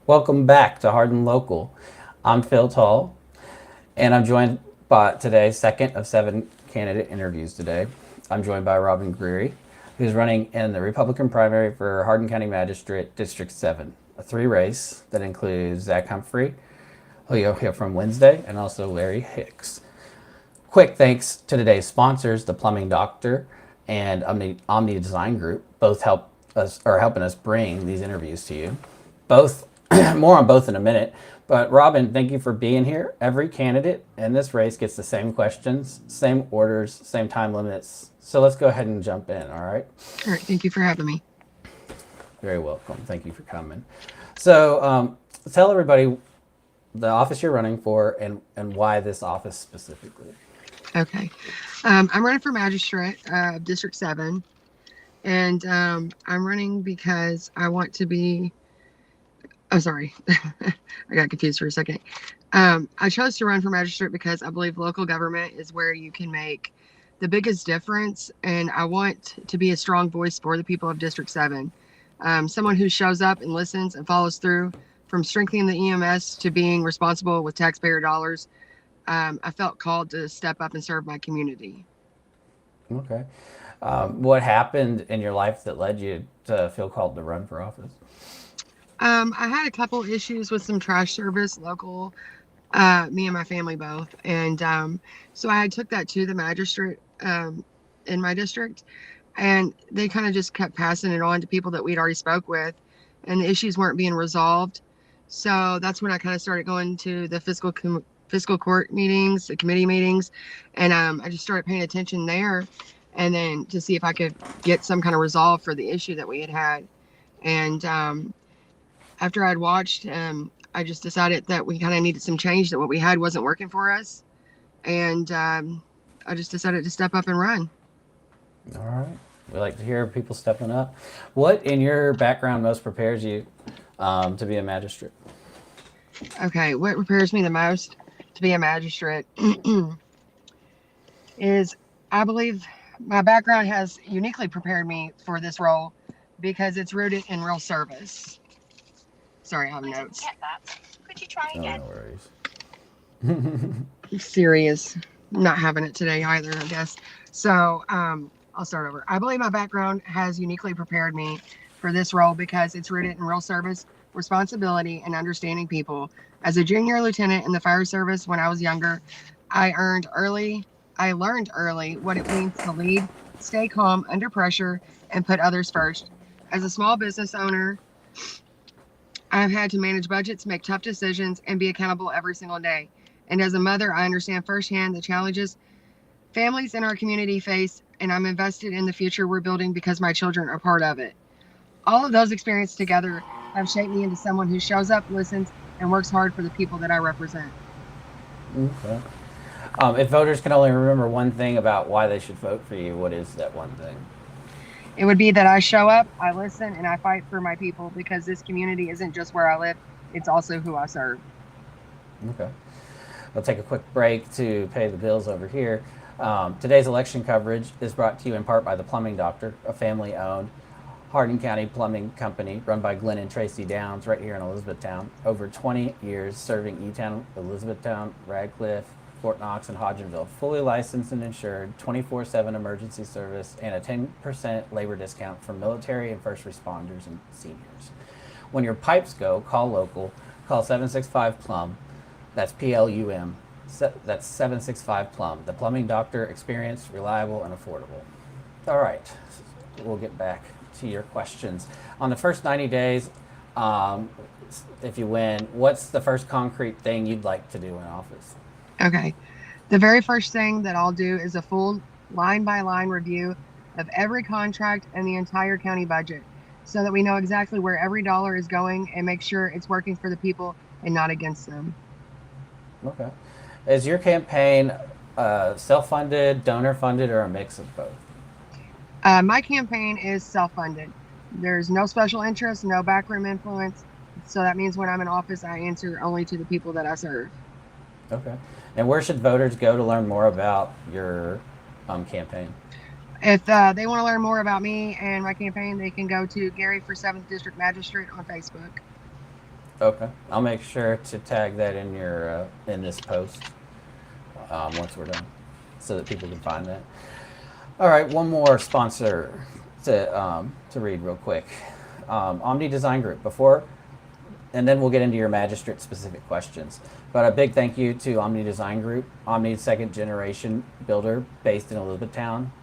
Welcome back to Hardin Local. I'm Phil Tall, and I'm joined by today's second of 7 candidate interviews today. I'm joined by Robin Geary, who's running in the Republican primary for Hardin County Magistrate District 7, a three race that includes Zach Humphrey, who you'll hear from Wednesday, and also Larry Hicks. Quick thanks to today's sponsors, the Plumbing Doctor and Omni Design Group, both helping us bring these interviews to you. Both more on both in a minute. But Robin, thank you for being here. Every candidate in this race gets the same questions, same orders, same time limits. So let's go ahead and jump in, all right? All right, thank you for having me. Very welcome. Thank you for coming. So tell everybody the office you're running for and why this office specifically. Okay. I'm running for magistrate of District 7, and I'm running because I want to be. Oh, sorry. I got confused for a second. I chose to run for magistrate because I believe local government is where you can make the biggest difference, and I want to be a strong voice for the people of District 7. Someone who shows up and listens and follows through, from strengthening the EMS to being responsible with taxpayer dollars. I felt called to step up and serve my community. Okay. What happened in your life that led you to feel called to run for office? I had a couple issues with some trash service local, me and my family both, and so I took that to the magistrate in my district, and they kind of just kept passing it on to people that we'd already spoke with, and the issues weren't being resolved. So that's when I kind of started going to the fiscal court meetings, the committee meetings, and I just started paying attention there, and then to see if I could get some kind of resolve for the issue that we had had. And after I'd watched, I just decided that we kind of needed some change, that what we had wasn't working for us, and I just decided to step up and run. All right. We like to hear people stepping up. What in your background most prepares you to be a magistrate? Okay, what prepares me the most to be a magistrate is, I believe, my background has uniquely prepared me for this role because it's rooted in real service. Sorry, I have notes. Get that. Could you try Oh, again? no worries. Siri is not having it today either, I guess. So I'll start over. I believe my background has uniquely prepared me for this role because it's rooted in real service, responsibility, and understanding people. As a junior lieutenant in the fire service when I was younger, I learned early what it means to lead, stay calm under pressure, and put others first. As a small business owner, I've had to manage budgets, make tough decisions, and be accountable every single day. And as a mother, I understand firsthand the challenges families in our community face, and I'm invested in the future we're building because my children are part of it. All of those experiences together have shaped me into someone who shows up, listens, and works hard for the people that I represent. Okay. If voters can only remember one thing about why they should vote for you, what is that one thing? It would be that I show up, I listen, and I fight for my people because this community isn't just where I live, it's also who I serve. Okay. We'll take a quick break to pay the bills over here. Today's election coverage is brought to you in part by the Plumbing Doctor, a family-owned Hardin County plumbing company run by Glenn and Tracy Downs right here in Elizabethtown. Over 20 years serving E-Town, Elizabethtown, Radcliffe, Fort Knox, and Hodgenville. Fully licensed and insured, 24/7 emergency service, and a 10% labor discount for military and first responders and seniors. When your pipes go, call local. Call 765-PLUM. That's PLUM. That's 765-PLUM. The Plumbing Doctor, experienced, reliable, and affordable. All right, we'll get back to your questions. On the first 90 days, if you win, what's the first concrete thing you'd like to do in office? Okay. The very first thing that I'll do is a full line by line review of every contract and the entire county budget so that we know exactly where every dollar is going and make sure it's working for the people and not against them. Okay. Is your campaign self-funded, donor-funded, or a mix of both? My campaign is self funded. There's no special interest, no backroom influence. So that means when I'm in office, I answer only to the people that I serve. Okay. And where should voters go to learn more about your campaign? If they want to learn more about me and my campaign, they can go to Gary for 7th District Magistrate on Facebook. Okay, I'll make sure to tag that in your in this post once we're done, so that people can find that. All right, one more sponsor to read real quick. Omni Design Group. Before, and then we'll get into your magistrate specific questions. But a big thank you to Omni Design Group, Omni's second generation builder based in Elizabethtown.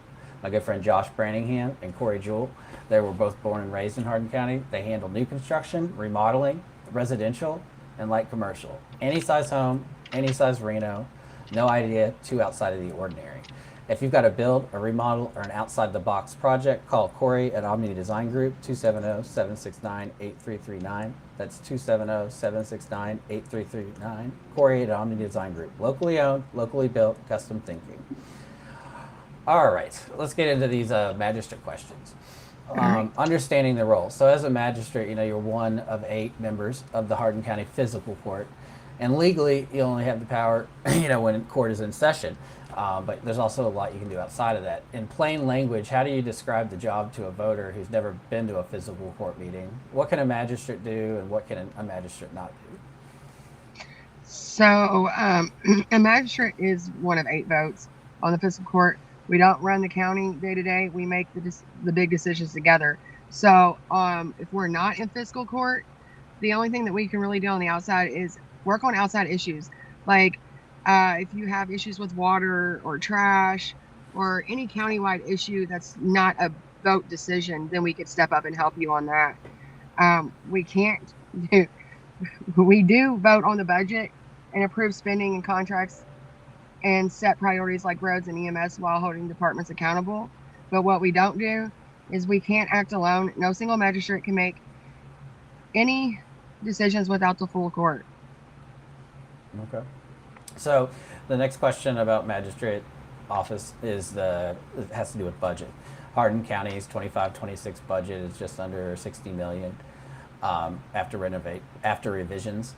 My good friend Josh Branningham and Corey Jewell. They were both born and raised in Hardin County. They handle new construction, remodeling, residential, and light commercial. Any size home, any size reno, no idea too outside of the ordinary. If you've got to build, a remodel, or an outside-the-box project, call Corey at Omni Design Group, 270-769-8339. That's 270-769-8339. Corey at Omni Design Group. Locally owned, locally built, custom thinking. All right, let's get into these magistrate questions. Understanding the role. So as a magistrate, you're one of 8 members of the Hardin County Physical Court. And legally, you only have the power, when court is in session. But there's also a lot you can do outside of that. In plain language, how do you describe the job to a voter who's never been to a physical court meeting? What can a magistrate do, and what can a magistrate not do? So a magistrate is one of 8 votes on the physical court. We don't run the county day to day. We make the big decisions together. So if we're not in fiscal court, the only thing that we can really do on the outside is work on outside issues. Like if you have issues with water or trash or any countywide issue that's not a vote decision, then we could step up and help you on that. We do vote on the budget and approve spending and contracts and set priorities like roads and EMS while holding departments accountable. But what we don't do is we can't act alone. No single magistrate can make any decisions without the full court. Okay. So the next question about magistrate office it has to do with budget. Hardin County's 25-26 budget is just under $60 million after revisions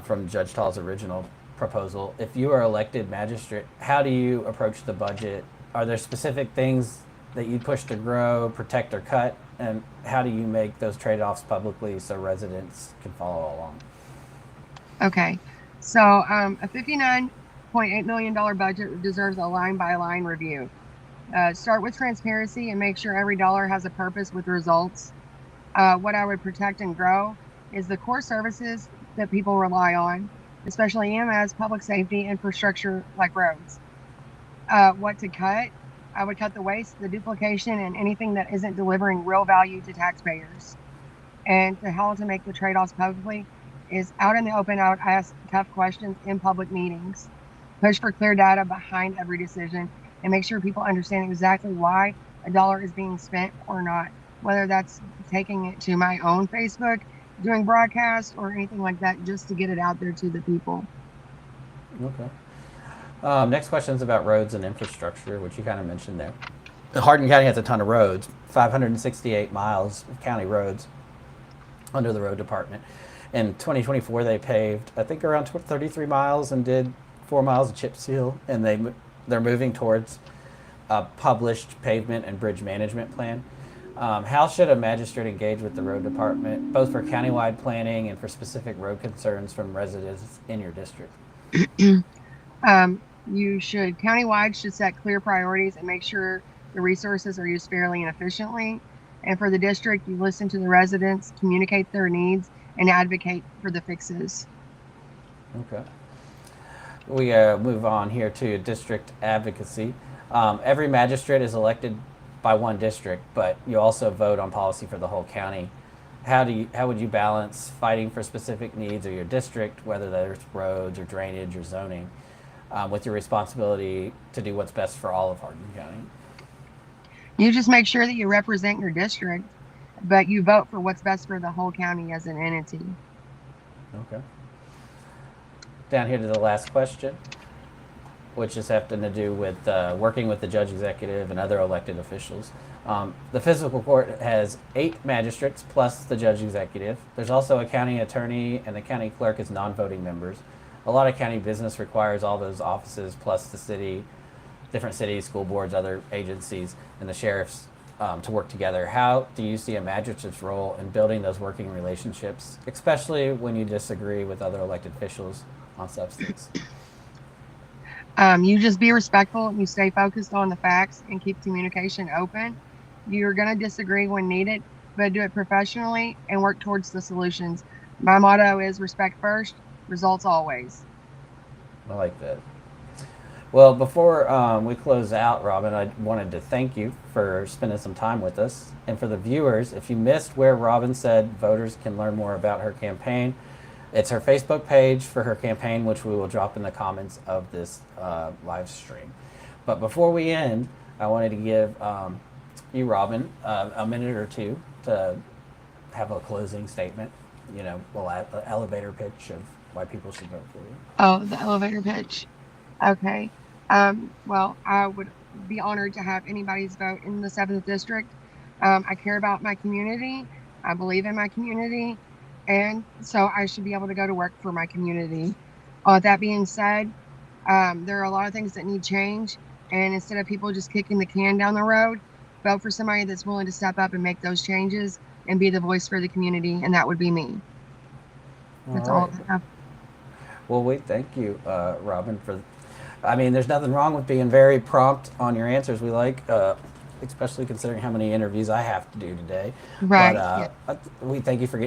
from Judge Tall's original proposal. If you are elected magistrate, how do you approach the budget? Are there specific things that you push to grow, protect, or cut? And how do you make those trade-offs publicly so residents can follow along? Okay, so a $59.8 million budget deserves a line-by-line review. Start with transparency and make sure every dollar has a purpose with results. What I would protect and grow is the core services that people rely on, especially EMS, public safety, infrastructure like roads. What to cut? I would cut the waste, the duplication, and anything that isn't delivering real value to taxpayers. And how to make the trade-offs publicly is out in the open. I would ask tough questions in public meetings. Push for clear data behind every decision and make sure people understand exactly why a dollar is being spent or not, whether that's taking it to my own Facebook, doing broadcasts, or anything like that, just to get it out there to the people. Okay. Next question is about roads and infrastructure, which you kind of mentioned there. Hardin County has a ton of roads, 568 miles of county roads under the road department. In 2024, they paved, I think, around 33 miles and did 4 miles of chip seal, and they're moving towards a published pavement and bridge management plan. How should a magistrate engage with the road department, both for countywide planning and for specific road concerns from residents in your district? Countywide should set clear priorities and make sure the resources are used fairly and efficiently. And for the district, you listen to the residents, communicate their needs, and advocate for the fixes. Okay. We move on here to district advocacy. Every magistrate is elected by one district, but you also vote on policy for the whole county. How would you balance fighting for specific needs of your district, whether there's roads or drainage or zoning, with your responsibility to do what's best for all of Hardin County? You just make sure that you represent your district, but you vote for what's best for the whole county as an entity. Okay. Down here to the last question, which is having to do with working with the judge executive and other elected officials. The physical court has 8 magistrates plus the judge executive. There's also a county attorney, and the county clerk is non-voting members. A lot of county business requires all those offices plus the city, different cities, school boards, other agencies, and the sheriff's to work together. How do you see a magistrate's role in building those working relationships, especially when you disagree with other elected officials on substance? You just be respectful and you stay focused on the facts and keep communication open. You're going to disagree when needed, but do it professionally and work towards the solutions. My motto is respect first, results always. I like that. Well, before we close out, Robin, I wanted to thank you for spending some time with us. And for the viewers, if you missed where Robin said voters can learn more about her campaign, it's her Facebook page for her campaign, which we will drop in the comments of this live stream. But before we end, I wanted to give you, Robin, a minute or two to have a closing statement. You know, the elevator pitch of why people should vote for you. Oh, the elevator pitch. Okay. Well, I would be honored to have anybody's vote in the 7th District. I care about my community. I believe in my community. And so I should be able to go to work for my community. That being said, there are a lot of things that need change. And instead of people just kicking the can down the road, vote for somebody that's willing to step up and make those changes and be the voice for the community. And that would be me. That's all I have. Well, we thank you, Robin, I mean, there's nothing wrong with being very prompt on your answers. We like, especially considering how many interviews I have to do today. Right. But we thank you for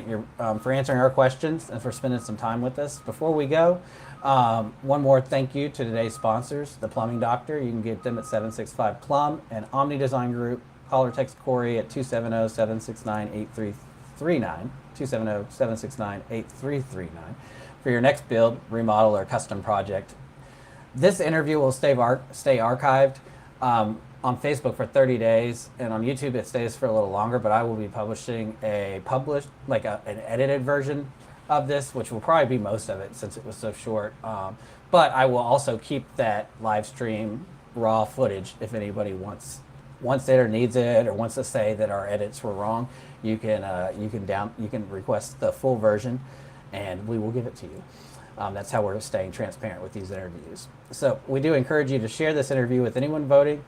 for answering our questions and for spending some time with us. Before we go, one more thank you to today's sponsors, the Plumbing Doctor. You can get them at 765-PLUM and Omni Design Group. Call or text Corey at 270-769-8339. 270-769-8339 for your next build, remodel, or custom project. This interview will stay archived on Facebook for 30 days, and on YouTube it stays for a little longer, but I will be publishing an edited version of this, which will probably be most of it since it was so short. But I will also keep that live stream raw footage if anybody wants it or needs it or wants to say that our edits were wrong. You can request the full version, and we will give it to you. That's how we're staying transparent with these interviews. So we do encourage you to share this interview with anyone voting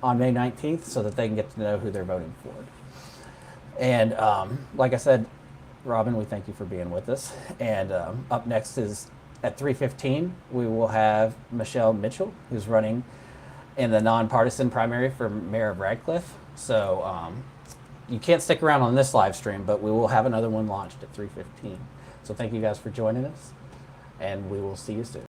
on May 19th so that they can get to know who they're voting for. And like I said, Robin, we thank you for being with us. And up next is at 3:15, we will have Michelle Mitchell, who's running in the nonpartisan primary for mayor of Radcliffe. So you can't stick around on this live stream, but we will have another one launched at 3:15. So thank you guys for joining us, and we will see you soon.